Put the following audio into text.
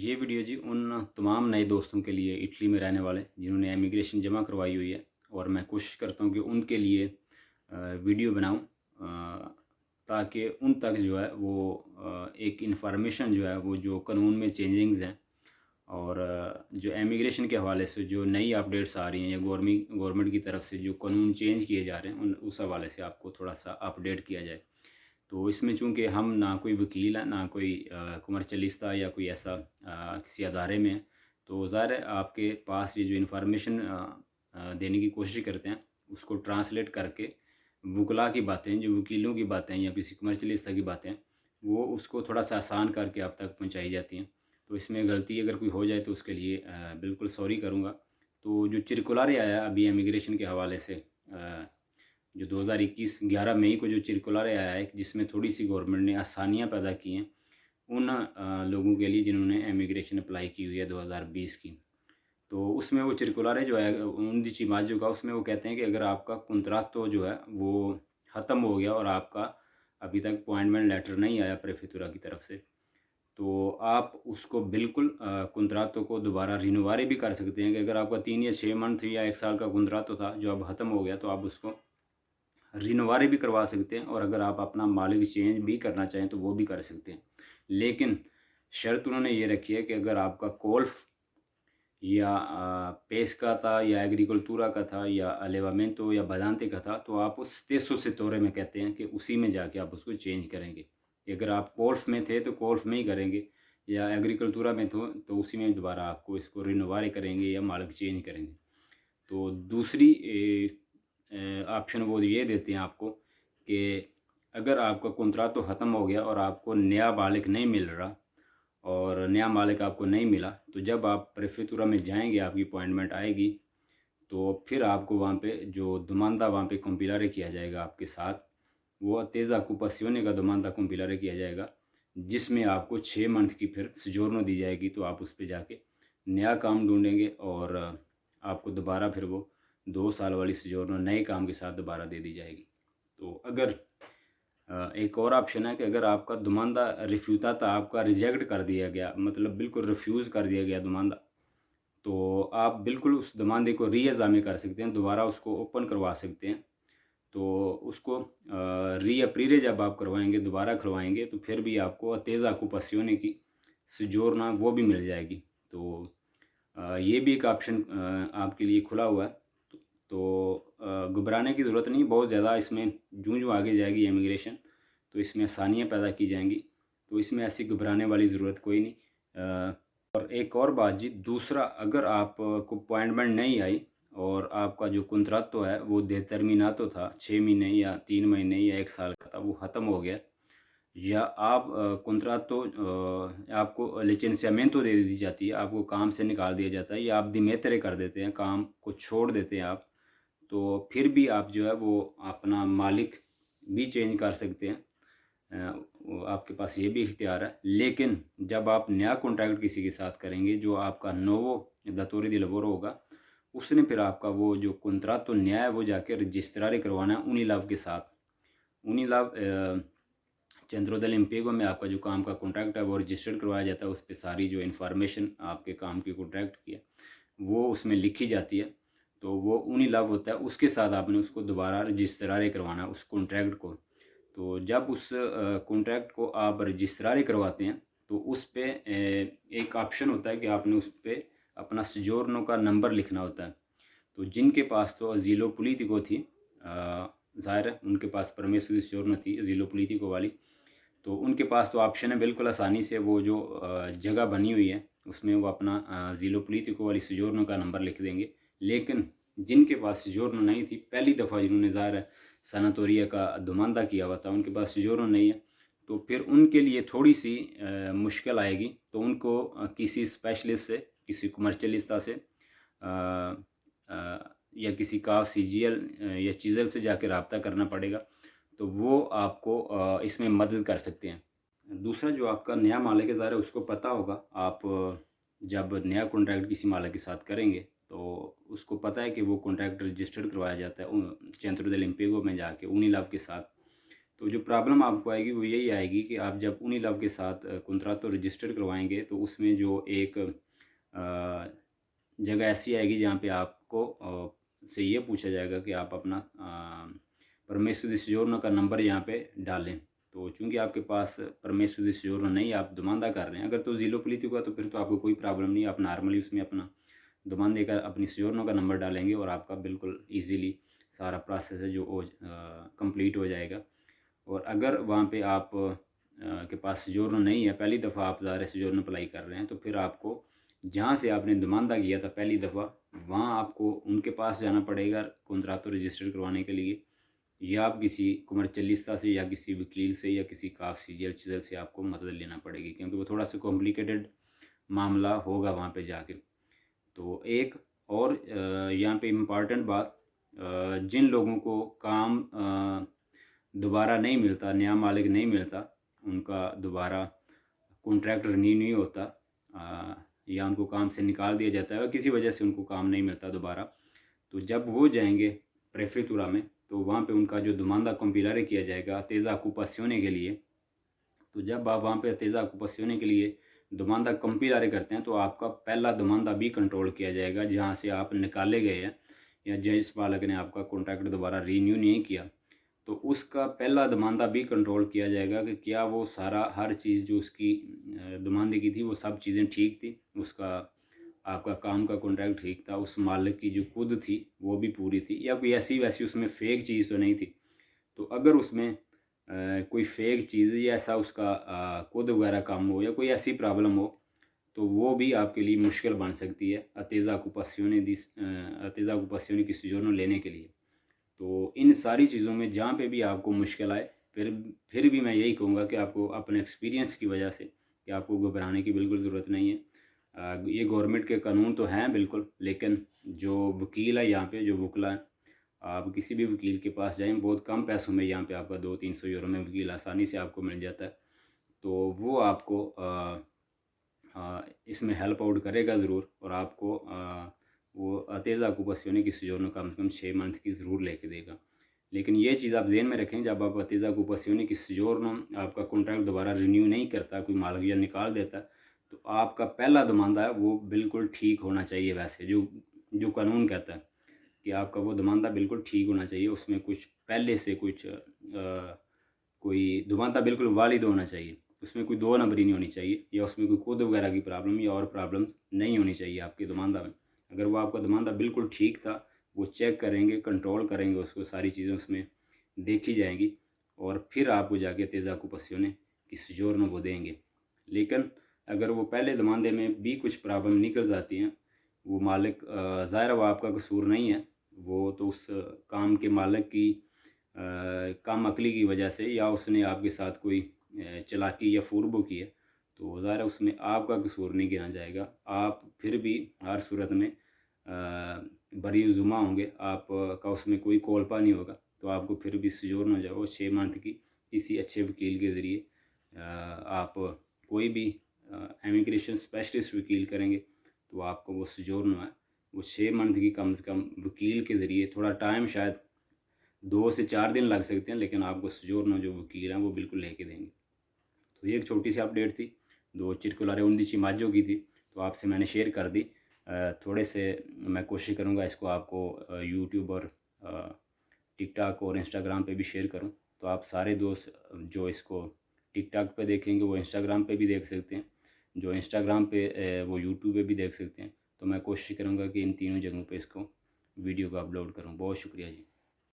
ये वीडियो जी उन तमाम नए दोस्तों के लिए इटली में रहने वाले जिन्होंने इमिग्रेशन जमा करवाई हुई है और मैं कोशिश करता हूँ कि उनके लिए वीडियो बनाऊँ ताकि उन तक जो है वो एक इन्फॉर्मेशन जो है वो जो कानून में चेंजिंग्स हैं और जो इमिग्रेशन के हवाले से जो नई अपडेट्स आ रही हैं या गवर्नमेंट की तरफ से जो कानून चेंज किए जा रहे हैं उस हवाले से आपको थोड़ा सा अपडेट किया जाए। तो इसमें चूँकि हम ना कोई वकील हैं, ना कोई कमर्शियलिस्ट या कोई ऐसा किसी अदारे में है, तो ज़ाहिर है आपके पास ये जो इन्फॉर्मेशन देने की कोशिश करते हैं, उसको ट्रांसलेट करके वुकला की बातें, जो वकीलों की बातें या किसी कमर्शियलिस्ट की बातें, वो उसको थोड़ा-सा आसान करके आप तक पहुँचाई जाती हैं। तो इसमें गलती अगर कोई हो जाए तो उसके लिए बिल्कुल सॉरी करूँगा। तो जो सर्कुलर आया अभी इमिग्रेशन के हवाले से जो 2021 11 मई को जो सर्कुलर आया है जिसमें थोड़ी-सी गवर्नमेंट ने आसानियाँ पैदा की हैं उन लोगों के लिए जिन्होंने इमिग्रेशन अप्लाई की हुई है 2020 की। तो उसमें वो सर्कुलर जो है 11 मार्च का उसमें वो कहते हैं कि अगर आपका कॉन्ट्रैक्ट जो है वो ख़त्म हो गया और आपका अभी तक अपॉइंटमेंट लेटर नहीं आया प्रेफेक्चुरा की तरफ से, तो आप उसको बिल्कुल कॉन्ट्रैक्ट को दोबारा रिन्यूअल भी कर सकते हैं कि अगर आपका 3 या 6 मंथ या 1 साल का कॉन्ट्रैक्ट था जो अब ख़त्म हो गया तो आप उसको रिनोवारी भी करवा सकते हैं और अगर आप अपना मालिक चेंज भी करना चाहें तो वो भी कर सकते हैं। लेकिन शर्त उन्होंने ये रखी है कि अगर आपका कोल्फ या पेस्का या एग्रीकल्तुरा का था या अलेवामेंटो या बदांते का था तो आप उस stesso settore में कहते हैं कि उसी में जाके आप उसको चेंज करेंगे। अगर आप कोल्फ में थे तो कोल्फ में ही करेंगे या एग्रीकल्तुरा में तो उसी में दोबारा आपको इसको रिनोवारी करेंगे या मालिक चेंज करेंगे। तो दूसरी ऑप्शन वो ये देते हैं आपको कि अगर आपका कॉन्ट्रैक्ट तो ख़त्म हो गया और आपको नया मालिक नहीं मिल रहा और नया मालिक आपको नहीं मिला, तो जब आप प्रेफेक्चुरा में जाएंगे आपकी अपॉइंटमेंट आएगी तो फिर आपको वहाँ पे जो दुमानदा वहाँ पे कंपिलारे किया जाएगा आपके साथ, वो अतेज़ा ऑक्यूपासियोने का दुमानदा कंपिलारे किया जाएगा जिसमें आपको 6 मंथ की फिर सोजोर्नो दी जाएगी। तो आप उस पे जाके नया काम ढूंढेंगे और आपको दोबारा फिर वो 2 साल वाली सोजोर्नो नए काम के साथ दोबारा दे दी जाएगी। तो अगर एक और ऑप्शन है कि अगर आपका दुमानदा रिफ्यूता आपका रिजेक्ट कर दिया गया, मतलब बिल्कुल रिफ्यूज़ कर दिया गया दुमानदा, तो आप बिल्कुल उस दुमानदे को री-एग्ज़ामिन कर सकते हैं, दोबारा उसको ओपन करवा सकते हैं। तो उसको रीअप्रीरे जब आप करवाएँगे, दोबारा करवाएँगे तो फिर भी आपको अतेज़ा ऑक्यूपासियोने की सोजोर्नो वो भी मिल जाएगी। तो ये भी एक ऑप्शन आपके लिए खुला हुआ है। घबराने की ज़रूरत नहीं, बहुत ज़्यादा इसमें जूँ-जूँ आगे जाएगी इमिग्रेशन, तो इसमें आसानियाँ पैदा की जाएँगी, तो इसमें ऐसी घबराने वाली ज़रूरत कोई नहीं। और एक और बात जी, दूसरा अगर आपको अपॉइंटमेंट नहीं आई और आपका जो कॉन्ट्रैक्टो है वो डिटर्मिनातो था, 6 महीने या 3 महीने या 1 साल का था, वो ख़त्म हो गया या आप कॉन्ट्रैक्टो आपको लिसेंसियामेंटो दे दी जाती है, आपको काम से निकाल दिया जाता है या आप दिमेत्रे कर देते हैं, काम को छोड़ देते हैं आप, तो फिर भी आप जो है वो अपना मालिक भी चेंज कर सकते हैं। वो आपके पास ये भी इख्तियार है। लेकिन जब आप नया कॉन्ट्रैक्ट किसी के साथ करेंगे जो आपका नोवो दातोरी दी लवोरो होगा, उसने फिर आपका वो जो कॉन्ट्रैक्टो नया है वो जाके रजिस्ट्रारी करवाना है उनिलाव के साथ। उनिलाव सेंट्रो dell'impiego में आपका जो काम का कॉन्ट्रैक्ट है वो रजिस्टर्ड करवाया जाता है, उस पे सारी जो इन्फॉर्मेशन आपके काम की कॉन्ट्रैक्ट की है, वो उसमें लिखी जाती है। तो वो उनिलाव होता है, उसके साथ आपने उसको दोबारा रजिस्ट्रारी करवाना है उस कॉन्ट्रैक्ट को। तो जब उस कॉन्ट्रैक्ट को आप रजिस्ट्रारी करवाते हैं, तो उस पे एक ऑप्शन होता है कि आपने उस पे अपना सोजोर्नो का नंबर लिखना होता है। तो जिनके पास तो अज़ीलो पॉलिटिको थी, ज़ाहिर है उनके पास परमेसो दी सोजोर्नो थी अज़ीलो पॉलिटिको वाली, तो उनके पास तो ऑप्शन है बिल्कुल आसानी से वो जो जगह बनी हुई है उसमें वो अपना ज़ीलो पॉलिटिको वाली सोजोर्नो का नंबर लिख देंगे। लेकिन जिनके पास सोजोर्नो नहीं थी, पहली दफ़ा जिन्होंने ज़ाहिर है सनातोरिया का दुमानदा किया हुआ था, उनके पास सोजोर्नो नहीं है, तो फिर उनके लिए थोड़ी-सी मुश्किल आएगी। तो उनको किसी स्पेशलिस्ट से, किसी कमर्शियलिस्टा से या किसी काफ सीजीएल या चीज़ल से जाके राब्ता करना पड़ेगा, तो वो आपको इसमें मदद कर सकते हैं। दूसरा जो आपका नया मालिक है ज़ाहिर है उसको पता होगा, आप जब नया कॉन्ट्रैक्ट किसी मालिक के साथ करेंगे तो उसको पता है कि वो कॉन्ट्रैक्ट रजिस्टर्ड करवाया जाता है सेंट्रो dell'impiego में जाके उनिलाव के साथ। तो जो प्रॉब्लम आपको आएगी वो यही आएगी कि आप जब उनिलव के साथ कॉन्ट्रैक्ट तो रजिस्टर करवाएंगे तो उसमें जो एक जगह ऐसी आएगी जहाँ पे आपको से ये पूछा जाएगा कि आप अपना परमेसो दी सजोर्नो का नंबर यहाँ पे डालें। तो चूंकि आपके पास परमेसो दी सजोर्नो नहीं, आप दुमानदा कर रहे हैं, अगर तो ज़ीलो पोलिटिको है तो फिर तो आपको कोई प्रॉब्लम नहीं, आप नॉर्मली उसमें अपना दुमानदे का अपनी सजोर्नो का नंबर डालेंगे और आपका बिल्कुल ईजीली सारा प्रोसेस है जो कंप्लीट हो जाएगा। और अगर वहाँ पे आप के पास सजोर्नो नहीं है, पहली दफ़ा आप ज़ाहिर सजोर्नो अप्लाई कर रहे हैं, तो फिर आपको जहाँ से आपने दुमानदा किया था पहली दफ़ा, वहाँ आपको उनके पास जाना पड़ेगा कॉन्ट्रैक्ट रजिस्टर करवाने के लिए, या आप किसी कुमरचलिस्ता से या किसी वकील से या किसी काफ सीजल चिजल से आपको मदद लेना पड़ेगी, क्योंकि वो थोड़ा सा कॉम्प्लिकेटेड मामला होगा वहाँ पे जाके। तो एक और यहाँ पे इम्पॉर्टेंट बात, जिन लोगों को काम दोबारा नहीं मिलता, नया मालिक नहीं मिलता, उनका दोबारा कॉन्ट्रैक्ट रिन्यू नहीं होता, या उनको काम से निकाल दिया जाता है, किसी वजह से उनको काम नहीं मिलता दोबारा, तो जब वो जाएंगे प्रेफेक्टुरा में तो वहाँ पे उनका जो दुमानदा कंपिलारे किया जाएगा तेज़ा ऑक्यूपासियोने के लिए। तो जब आप वहाँ पे तेज़ा ऑक्यूपासियोने के लिए दुमानदा कंपिलारे करते हैं तो आपका पहला दुमानदा भी कंट्रोल किया जाएगा, जहाँ से आप निकाले गए हैं या जिस मालिक ने आपका कॉन्ट्रैक्ट दोबारा रीन्यू नहीं किया, तो उसका पहला दुमानदा भी कंट्रोल किया जाएगा कि क्या वो सारा हर चीज़ जो उसकी दुमानदी की थी वो सब चीज़ें ठीक थी, उसका आपका काम का कॉन्ट्रैक्ट ठीक था, उस मालिक की जो खुद थी वो भी पूरी थी, या कोई ऐसी वैसी उसमें फ़ेक चीज़ तो नहीं थी। तो अगर उसमें कोई फ़ेक चीज़ या ऐसा उसका खुद वगैरह काम हो या कोई ऐसी प्रॉब्लम हो, तो वो भी आपके लिए मुश्किल बन सकती है अतेज़ा ऑक्यूपासियोने की सजोर्नो लेने के लिए। तो इन सारी चीज़ों में जहाँ पे भी आपको मुश्किल आए, फिर भी मैं यही कहूँगा कि आपको अपने एक्सपीरियंस की वजह से कि आपको घबराने की बिल्कुल ज़रूरत नहीं है। ये गवर्नमेंट के कानून तो हैं बिल्कुल, लेकिन जो वकील है यहाँ पे, जो वकला हैं, आप किसी भी वकील के पास जाएँ, बहुत कम पैसों में यहाँ पे आपका 200-300 यूरो में वकील आसानी से आपको मिल जाता है। तो वो आपको इसमें हेल्प आउट करेगा ज़रूर, और आपको वो तेज़ा ऑक्यूपासियोने की सजोर्नो कम से कम 6 मंथ की ज़रूर लेके देगा। लेकिन ये चीज़ आप ज़हन में रखें, जब आप तेज़ा ऑक्यूपासियोने की सजोर्नो आपका कॉन्ट्रैक्ट दोबारा रिन्यू नहीं करता, कोई मालिक या निकाल देता है, तो आपका पहला दुमानदा है वो बिल्कुल ठीक होना चाहिए। वैसे जो जो कानून कहता है कि आपका वो दुमानदा बिल्कुल ठीक होना चाहिए, उसमें कुछ पहले से कुछ कोई दुमानदा बिल्कुल वालिद होना चाहिए, उसमें कोई दो नंबरी नहीं होनी चाहिए, या उसमें कोई खुद वगैरह की प्रॉब्लम या और प्रॉब्लम्स नहीं होनी चाहिए आपके दुमानदा में। अगर वो आपका दुमानदा बिल्कुल ठीक था, वो चेक करेंगे, कंट्रोल करेंगे उसको, सारी चीज़ें उसमें देखी जाएंगी, और फिर आपको जाके तेज़ा ऑक्यूपासियोने की सजोर्नो वो देंगे। लेकिन अगर वो पहले दुमानदे में भी कुछ प्रॉब्लम निकल जाती हैं, वो मालिक ज़ाहिर है वो आपका कसूर नहीं है, वो तो उस काम के मालिक की कम अक्ली की वजह से, या उसने आपके साथ कोई चालाकी या फुर्बो की है, तो ज़ाहिर है उसमें आपका कसूर नहीं गिना जाएगा। आप फिर भी हर सूरत में बरी ज़ुमा होंगे, आप का उसमें कोई कोल्पा नहीं होगा, तो आपको फिर भी सजोर्नो जो है वो 6 मंथ की किसी अच्छे वकील के ज़रिए आप कोई भी इमिग्रेशन स्पेशलिस्ट वकील करेंगे तो आपको वो सजोर्नो है वो 6 मंथ की कम से कम वकील के ज़रिए, थोड़ा टाइम शायद 2 से 4 दिन लग सकते हैं, लेकिन आपको सजोर्नो जो वकील हैं वो बिल्कुल लेके देंगे। तो ये एक छोटी सी अपडेट थी, 2 चिरकुलारे 11 मार्चो की थी, तो आपसे मैंने शेयर कर दी। थोड़े से मैं कोशिश करूँगा इसको आपको यूट्यूब और टिकटॉक और इंस्टाग्राम पे भी शेयर करूँ, तो आप सारे दोस्त जो इसको टिकटॉक पे देखेंगे वो इंस्टाग्राम पे भी देख सकते हैं, जो इंस्टाग्राम पे वो यूट्यूब पे भी देख सकते हैं। तो मैं कोशिश करूँगा कि इन तीनों जगहों पे इसको वीडियो को अपलोड करूँ। बहुत शुक्रिया जी।